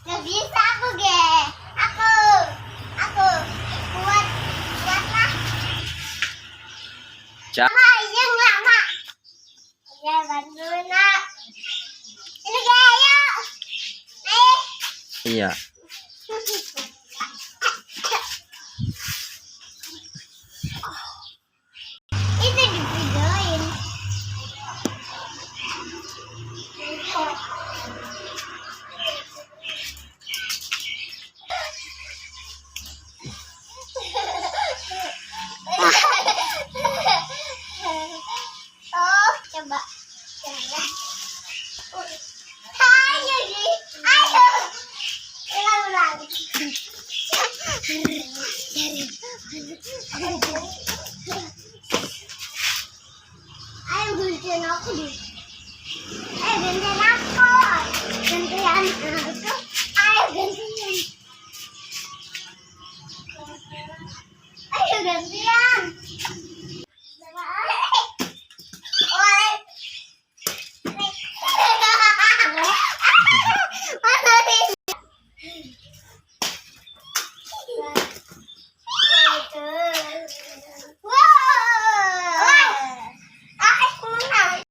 Nggak bisa aku ge. Aku kuat lah. Mama, yang lama. Ya bantuin nak. Ini ge, ayo. Iya. Itu divideoin. Oh, coba. Ayo, Gi. Ayo. Ulang. Ayo, gunting aku di